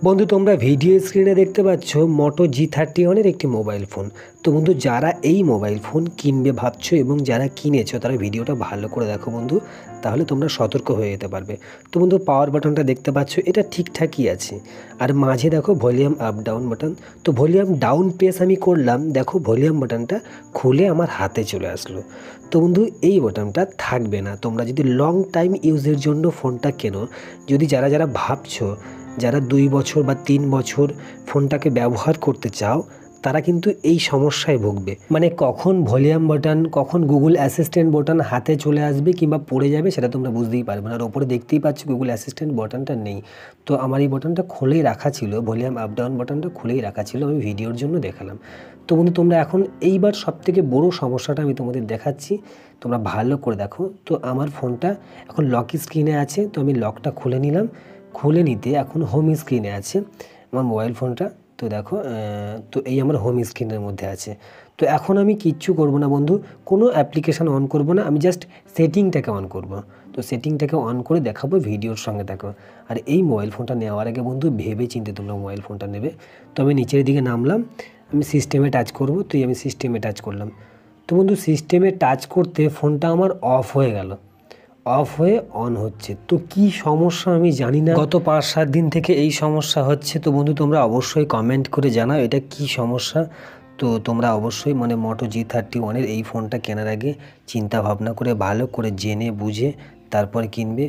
বন্ধু তোমরা ভিডিও স্ক্রিনে দেখতে পাচ্ছ মোটো G31 একটি মোবাইল ফোন। তো বন্ধু যারা এই মোবাইল ফোন কিনবে ভাবছো এবং যারা কিনেছো তারা ভিডিওটা ভালো করে দেখো বন্ধু, তাহলে তোমরা সতর্ক হয়ে যেতে পারবে। তো বন্ধু পাওয়ার বাটনটা দেখতে পাচ্ছ, এটা ঠিকঠাকই আছে। আর মাঝে দেখো ভলিউম আপ ডাউন বাটন। তো ভলিউম ডাউন প্রেস আমি করলাম, দেখো ভলিউম বাটনটা খুলে আমার হাতে চলে আসলো। তো বন্ধু এই বাটনটা থাকবে না। তোমরা যদি লং টাইম ইউজের জন্য ফোনটা কেনো, যদি যারা যারা ভাবছো যারা 2 বছর বা 3 বছর ফোনটাকে ব্যবহার করতে চাও, তারা কিন্তু এই সমস্যায় ভুগবে। মানে কখন ভলিউম বাটন, কখন গুগল অ্যাসিস্ট্যান্ট বাটন হাতে চলে আসবে কিংবা পড়ে যাবে সেটা তোমরা বুঝতেই পারবে না। আর ওপরে দেখতেই পাচ্ছ গুগল অ্যাসিস্ট্যান্ট বাটনটা নেই। তো আমার এই বাটনটা খুলেই রাখা ছিল, ভলিউম আপ ডাউন বাটনটা খুলেই রাখা ছিল, আমি ভিডিওর জন্য দেখালাম। তো বন্ধু তোমরা এখন এইবার সবথেকে বড় সমস্যাটা আমি তোমাদের দেখাচ্ছি, তোমরা ভালো করে দেখো। তো আমার ফোনটা এখন লক স্ক্রিনে আছে, তো আমি লকটা খুলে নিলাম। খুলে নিতে এখন হোম স্ক্রিনে আছে আমার মোবাইল ফোনটা। তো দেখো তো এই আমার হোম স্ক্রিনের মধ্যে আছে। তো এখন আমি কিচ্ছু করব না বন্ধু, কোনো অ্যাপ্লিকেশান অন করব না, আমি জাস্ট সেটিংটাকে অন করব। তো সেটিংটাকে অন করে দেখাবো, ভিডিওর সঙ্গে দেখো। আর এই মোবাইল ফোনটা নেওয়ার আগে বন্ধু ভেবে চিন্তে তোমরা মোবাইল ফোনটা নেবে। তো আমি নিচের দিকে নামলাম, আমি সিস্টেমে টাচ করব। তো আমি সিস্টেমে টাচ করলাম। তো বন্ধু সিস্টেমে টাচ করতে ফোনটা আমার অফ হয়ে গেল, অফ হয়ে অন হচ্ছে। তো কি সমস্যা আমি জানি না, গত 5-7 দিন থেকে এই সমস্যা হচ্ছে। তো বন্ধু তোমরা অবশ্যই কমেন্ট করে জানাও এটা কি সমস্যা। তো তোমরা অবশ্যই মানে মোটো G31 এই ফোনটা কেনার আগে চিন্তা ভাবনা করে ভালো করে জেনে বুঝে তারপর কিনবে।